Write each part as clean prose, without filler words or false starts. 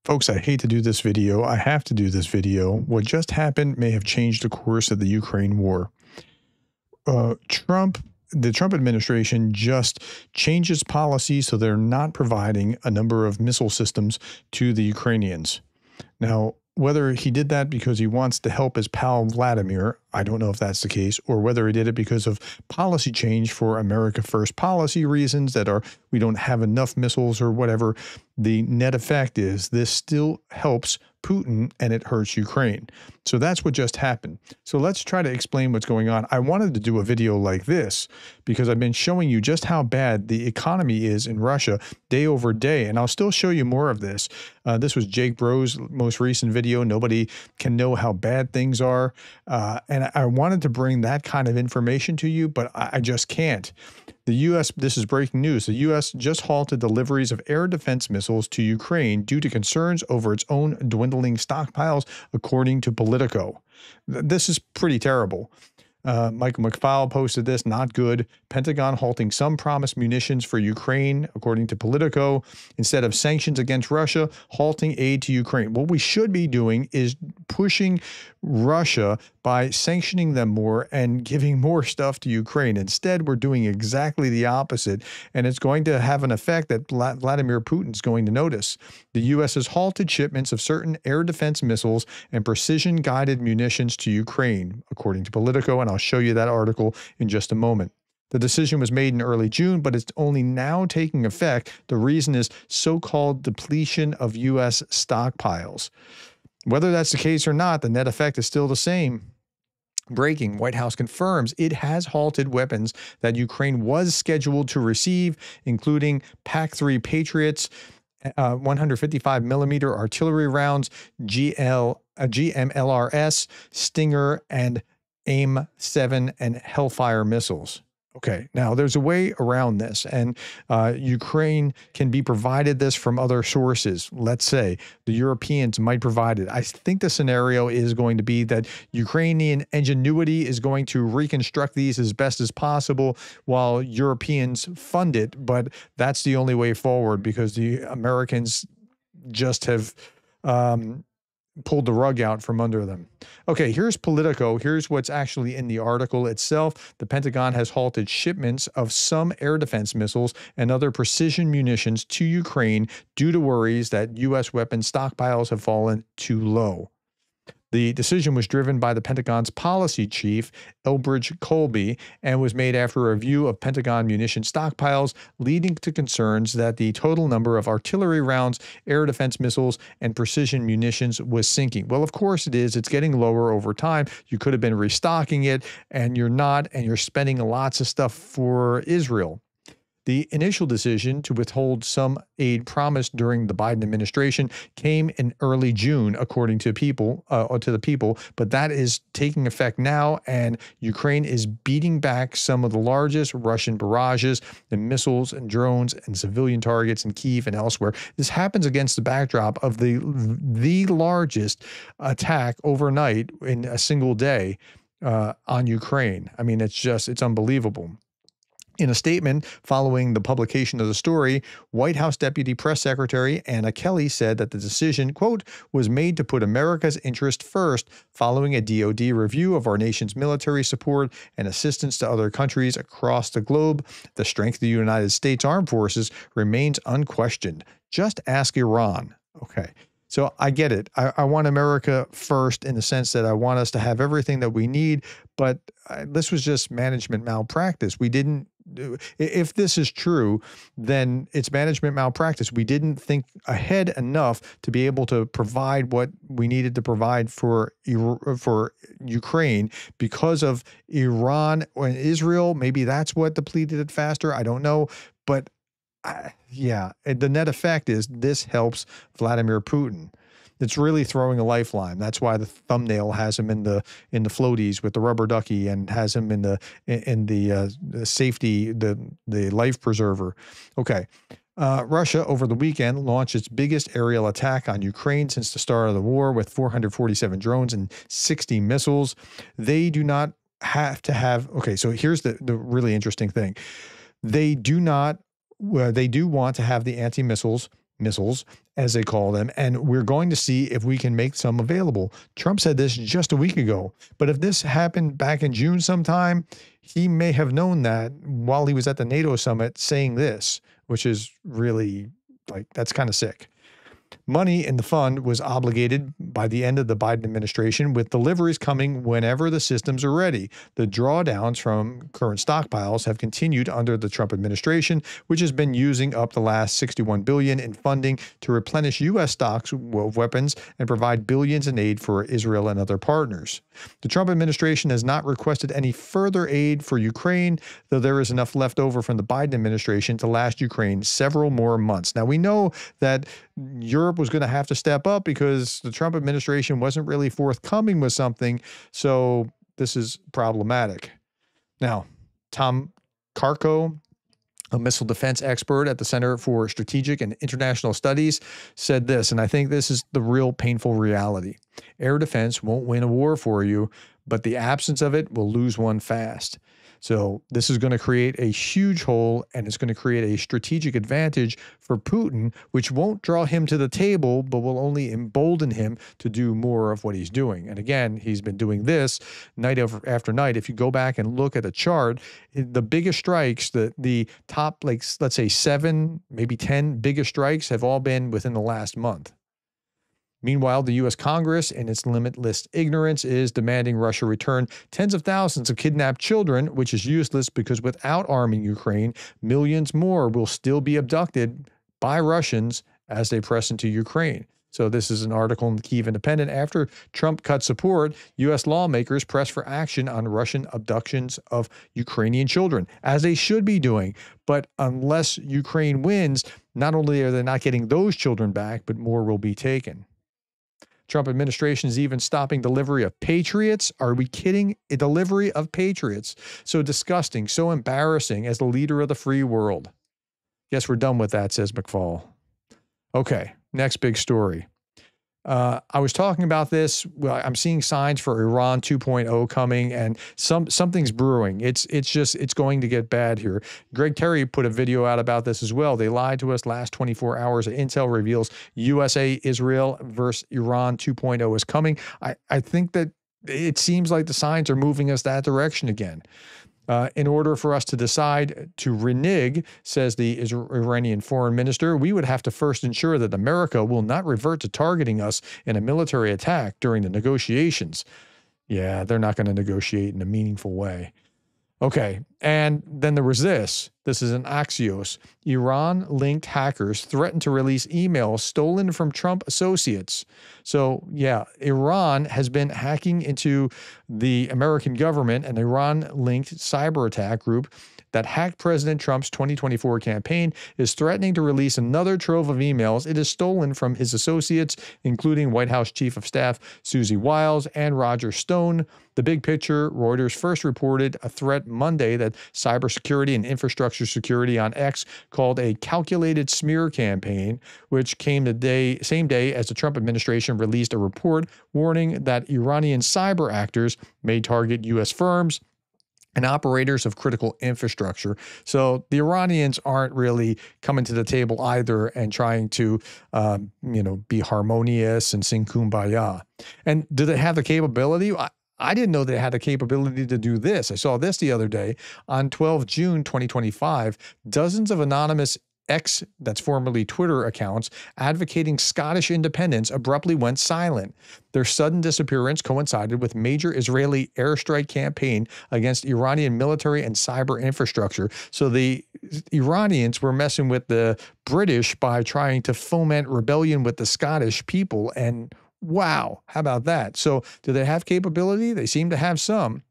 Folks, I hate to do this video. I have to do this video. What just happened may have changed the course of the Ukraine war. The Trump administration just changed its policy so they're not providing a number of missile systems to the Ukrainians. Now, whether he did that because he wants to help his pal Vladimir, I don't know if that's the case, or whether he did it because of policy change for America First policy reasons that are we don't have enough missiles or whatever. The net effect is this still helps Putin and it hurts Ukraine. So that's what just happened. So let's try to explain what's going on. I wanted to do a video like this because I've been showing you just how bad the economy is in Russia day over day. And I'll still show you more of this. This was Jake Bro's most recent video. Nobody can know how bad things are. And I wanted to bring that kind of information to you, but I just can't. The U.S., this is breaking news, the U.S. just halted deliveries of air defense missiles to Ukraine due to concerns over its own dwindling stockpiles, according to Politico. This is pretty terrible. Michael McFaul posted this, not good. Pentagon halting some promised munitions for Ukraine, according to Politico. Instead of sanctions against Russia, halting aid to Ukraine. What we should be doing is pushing Russia by sanctioning them more and giving more stuff to Ukraine. Instead, we're doing exactly the opposite, and it's going to have an effect that Vladimir Putin's going to notice. The U.S. has halted shipments of certain air defense missiles and precision-guided munitions to Ukraine, according to Politico, and I'll show you that article in just a moment. The decision was made in early June, but it's only now taking effect. The reason is so-called depletion of U.S. stockpiles. Whether that's the case or not, the net effect is still the same. Breaking, White House confirms it has halted weapons that Ukraine was scheduled to receive, including PAC-3 Patriots, 155 millimeter artillery rounds, GMLRS, Stinger, and AIM-7 and Hellfire missiles. Okay, now there's a way around this, and Ukraine can be provided this from other sources. Let's say the Europeans might provide it. I think the scenario is going to be that Ukrainian ingenuity is going to reconstruct these as best as possible while Europeans fund it, but that's the only way forward because the Americans just have pulled the rug out from under them. Okay, here's Politico. Here's what's actually in the article itself. The Pentagon has halted shipments of some air defense missiles and other precision munitions to Ukraine due to worries that U.S. weapons stockpiles have fallen too low. The decision was driven by the Pentagon's policy chief, Elbridge Colby, and was made after a review of Pentagon munition stockpiles, leading to concerns that the total number of artillery rounds, air defense missiles, and precision munitions was sinking. Well, of course it is. It's getting lower over time. You could have been restocking it, and you're not, and you're spending lots of stuff for Israel. The initial decision to withhold some aid promised during the Biden administration came in early June, according to the people, but that is taking effect now, and Ukraine is beating back some of the largest Russian barrages and missiles and drones and civilian targets in Kyiv and elsewhere. This happens against the backdrop of the largest attack overnight in a single day on Ukraine. I mean, it's unbelievable. In a statement following the publication of the story, White House Deputy Press Secretary Anna Kelly said that the decision, quote, was made to put America's interest first following a DoD review of our nation's military support and assistance to other countries across the globe. The strength of the United States Armed Forces remains unquestioned. Just ask Iran. Okay. So I get it. I want America first in the sense that I want us to have everything that we need, but this was just management malpractice. We didn't. If this is true, then it's management malpractice. We didn't think ahead enough to be able to provide what we needed to provide for Ukraine because of Iran and Israel. Maybe that's what depleted it faster. I don't know. But yeah, the net effect is this helps Vladimir Putin. It's really throwing a lifeline. That's why the thumbnail has him in the floaties with the rubber ducky and has him in the safety, the life preserver. Okay. Russia over the weekend launched its biggest aerial attack on Ukraine since the start of the war with 447 drones and 60 missiles. They do not have to have. Okay, so here's the really interesting thing. They do want to have the anti-missiles as they call them, and we're going to see if we can make some available. Trump said this just a week ago, but if this happened back in June sometime, he may have known that while he was at the NATO summit saying this, which is really like, that's kind of sick. Money in the fund was obligated by the end of the Biden administration, with deliveries coming whenever the systems are ready. The drawdowns from current stockpiles have continued under the Trump administration, which has been using up the last $61 billion in funding to replenish U.S. stocks of weapons and provide billions in aid for Israel and other partners. The Trump administration has not requested any further aid for Ukraine, though there is enough left over from the Biden administration to last Ukraine several more months. Now, we know that Europe was going to have to step up because the Trump administration wasn't really forthcoming with something. So this is problematic. Now, Tom Karko, a missile defense expert at the Center for Strategic and International Studies, said this, and I think this is the real painful reality. Air defense won't win a war for you, but the absence of it will lose one fast. So this is going to create a huge hole, and it's going to create a strategic advantage for Putin, which won't draw him to the table, but will only embolden him to do more of what he's doing. And again, he's been doing this night after night. If you go back and look at the chart, the biggest strikes, the top, like, let's say 7, maybe 10 biggest strikes have all been within the last month. Meanwhile, the U.S. Congress, in its limitless ignorance, is demanding Russia return tens of thousands of kidnapped children, which is useless because without arming Ukraine, millions more will still be abducted by Russians as they press into Ukraine. So this is an article in the Kyiv Independent. After Trump cut support, U.S. lawmakers press for action on Russian abductions of Ukrainian children, as they should be doing. But unless Ukraine wins, not only are they not getting those children back, but more will be taken. Trump administration is even stopping delivery of Patriots. Are we kidding? A delivery of Patriots. So disgusting, so embarrassing as the leader of the free world. Guess we're done with that, says McFaul. Okay, next big story. I was talking about this. Well, I'm seeing signs for Iran 2.0 coming, and something's brewing. It's going to get bad here. Greg Terry put a video out about this as well. They lied to us last 24 hours. Intel reveals USA, Israel versus Iran 2.0 is coming. I think that it seems like the signs are moving us that direction again. In order for us to decide to renege, says the Iranian foreign minister, we would have to first ensure that America will not revert to targeting us in a military attack during the negotiations. Yeah, they're not going to negotiate in a meaningful way. Okay, and then there was this. This is an Axios. Iran-linked hackers threatened to release emails stolen from Trump associates. So, yeah, Iran has been hacking into the American government. An Iran-linked cyber attack group that hacked President Trump's 2024 campaign is threatening to release another trove of emails it has stolen from his associates, including White House Chief of Staff Susie Wiles and Roger Stone. The big picture, Reuters first reported a threat Monday that cybersecurity and infrastructure security on X called a calculated smear campaign, which came the same day as the Trump administration released a report warning that Iranian cyber actors may target U.S. firms and operators of critical infrastructure. So the Iranians aren't really coming to the table either and trying to, be harmonious and sing kumbaya. And do they have the capability? I didn't know they had the capability to do this. I saw this the other day. On 12 June 2025, dozens of anonymous X, that's formerly Twitter accounts, advocating Scottish independence abruptly went silent. Their sudden disappearance coincided with major Israeli airstrike campaign against Iranian military and cyber infrastructure. So the Iranians were messing with the British by trying to foment rebellion with the Scottish people. And wow, how about that? So do they have capability? They seem to have some.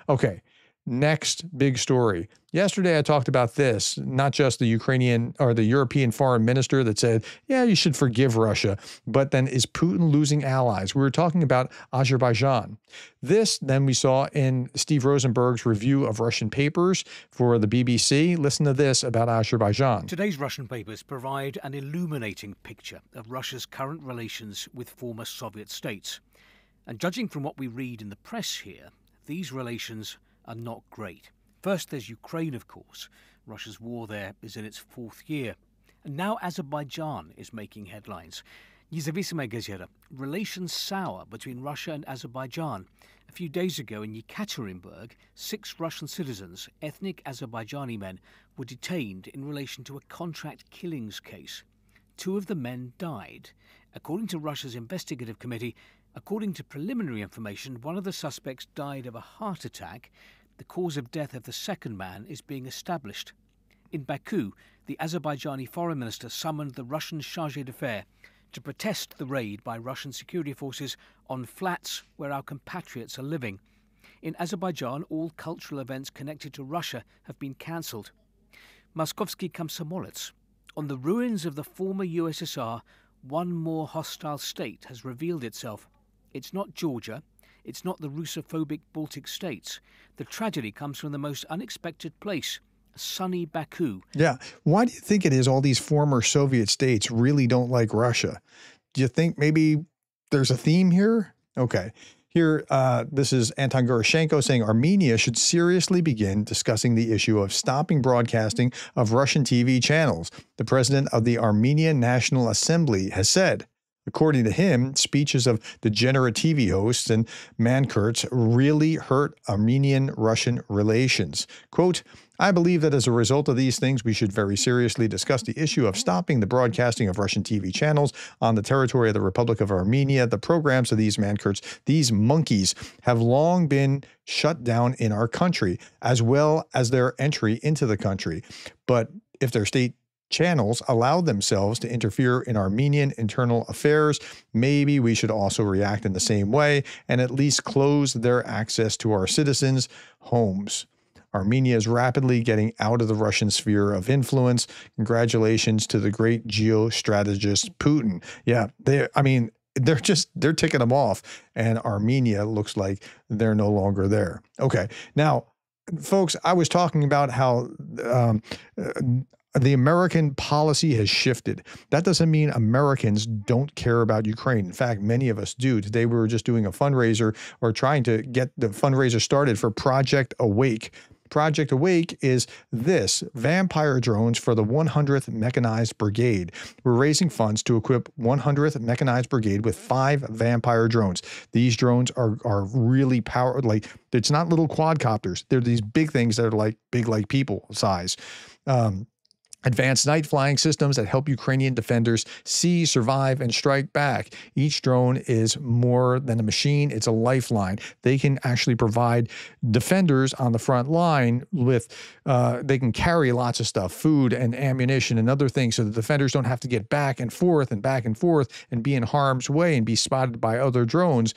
Okay. Next big story. Yesterday, I talked about this, not just the Ukrainian or the European foreign minister that said, yeah, you should forgive Russia, but then is Putin losing allies? We were talking about Azerbaijan. This, then we saw in Steve Rosenberg's review of Russian papers for the BBC. Listen to this about Azerbaijan. Today's Russian papers provide an illuminating picture of Russia's current relations with former Soviet states. And judging from what we read in the press here, these relations are not great. First, there's Ukraine, of course. Russia's war there is in its 4th year. And now Azerbaijan is making headlines. Независимая газета. Relations sour between Russia and Azerbaijan. A few days ago in Yekaterinburg, 6 Russian citizens, ethnic Azerbaijani men, were detained in relation to a contract killings case. 2 of the men died. According to Russia's investigative committee, according to preliminary information, one of the suspects died of a heart attack. The cause of death of the second man is being established. In Baku, the Azerbaijani foreign minister summoned the Russian chargé d'affaires to protest the raid by Russian security forces on flats where our compatriots are living. In Azerbaijan, all cultural events connected to Russia have been cancelled. Moskovsky Komsomolets. On the ruins of the former USSR, one more hostile state has revealed itself. It's not Georgia. It's not the Russophobic Baltic states. The tragedy comes from the most unexpected place, sunny Baku. Yeah. Why do you think it is all these former Soviet states really don't like Russia? Do you think maybe there's a theme here? Okay. Here, this is Anton Goroshenko saying Armenia should seriously begin discussing the issue of stopping broadcasting of Russian TV channels. The president of the Armenian National Assembly has said. According to him, speeches of degenerate TV hosts and mankirts really hurt Armenian-Russian relations. Quote, I believe that as a result of these things, we should very seriously discuss the issue of stopping the broadcasting of Russian TV channels on the territory of the Republic of Armenia. The programs of these mankirts, these monkeys, have long been shut down in our country, as well as their entry into the country. But if their state channels allow themselves to interfere in Armenian internal affairs, maybe we should also react in the same way and at least close their access to our citizens' homes. Armenia is rapidly getting out of the Russian sphere of influence. Congratulations to the great geostrategist Putin. Yeah, they're ticking them off, and Armenia looks like they're no longer there. Okay, now, folks, I was talking about how the American policy has shifted. That doesn't mean Americans don't care about Ukraine. In fact, many of us do. Today, we were just doing a fundraiser or trying to get the fundraiser started for Project Awake. Project Awake is this: vampire drones for the 100th Mechanized Brigade. We're raising funds to equip 100th Mechanized Brigade with 5 vampire drones. These drones are really powerful. Like, it's not little quadcopters. They're these big things that are like big like people size. Advanced night flying systems that help Ukrainian defenders see, survive, and strike back. Each drone is more than a machine. It's a lifeline. They can actually provide defenders on the front line with, they can carry lots of stuff, food and ammunition and other things, so the defenders don't have to get back and forth and be in harm's way and be spotted by other drones.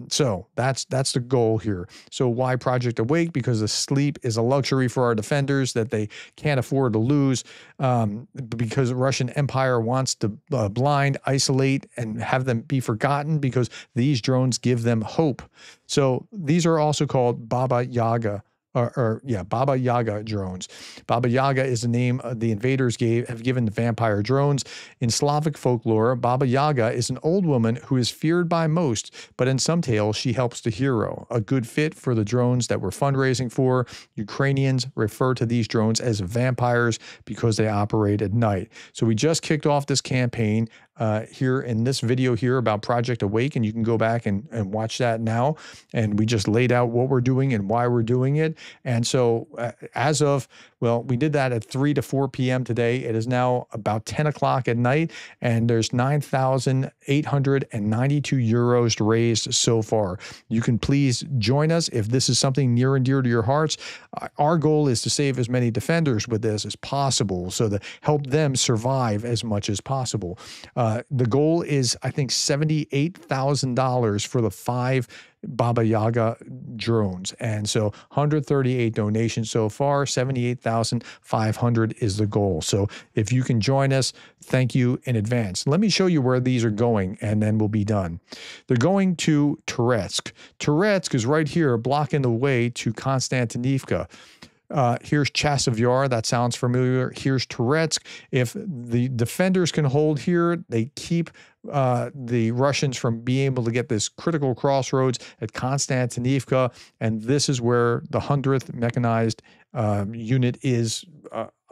So that's the goal here. So why Project Awake? Because the sleep is a luxury for our defenders that they can't afford to lose. Because the Russian Empire wants to blind, isolate, and have them be forgotten, because these drones give them hope. So these are also called Baba Yaga. Baba Yaga drones. Baba Yaga is the name the invaders have given the vampire drones. In Slavic folklore, Baba Yaga is an old woman who is feared by most, but in some tales, she helps the hero. A good fit for the drones that we're fundraising for. Ukrainians refer to these drones as vampires because they operate at night. So we just kicked off this campaign here in this video here about Project Awake, and you can go back and watch that now. And we just laid out what we're doing and why we're doing it. And so as of, well, we did that at 3 to 4 p.m. today. It is now about 10 o'clock at night, and there's 9,892 euros raised so far. You can please join us if this is something near and dear to your hearts. Our goal is to save as many defenders with this as possible, so to help them survive as much as possible. The goal is, I think, $78,000 for the 5 Baba Yaga drones. And so 138 donations so far, 78,500 is the goal. So if you can join us, thank you in advance. Let me show you where these are going, and then we'll be done. They're going to Toretsk. Toretsk is right here, blocking the way to Konstantinivka. Here's Chasiv Yar. That sounds familiar. Here's Toretsk. If the defenders can hold here, they keep the Russians from being able to get this critical crossroads at Konstantinivka. And this is where the 100th Mechanized Unit is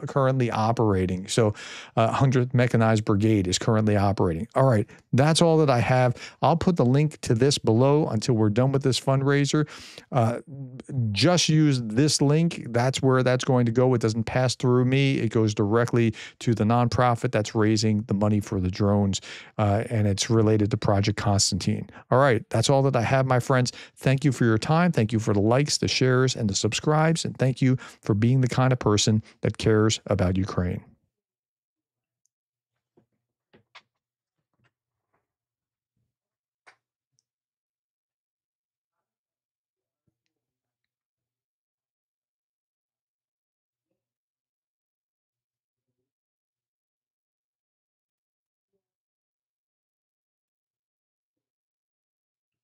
currently operating. So 100th Mechanized Brigade is currently operating. All right, that's all that I have. I'll put the link to this below until we're done with this fundraiser. Just use this link. That's where that's going to go. It doesn't pass through me. It goes directly to the nonprofit that's raising the money for the drones, and it's related to Project Constantine. All right, that's all that I have, my friends. Thank you for your time. Thank you for the likes, the shares, and the subscribes, and thank you for being the kind of person that cares about Ukraine.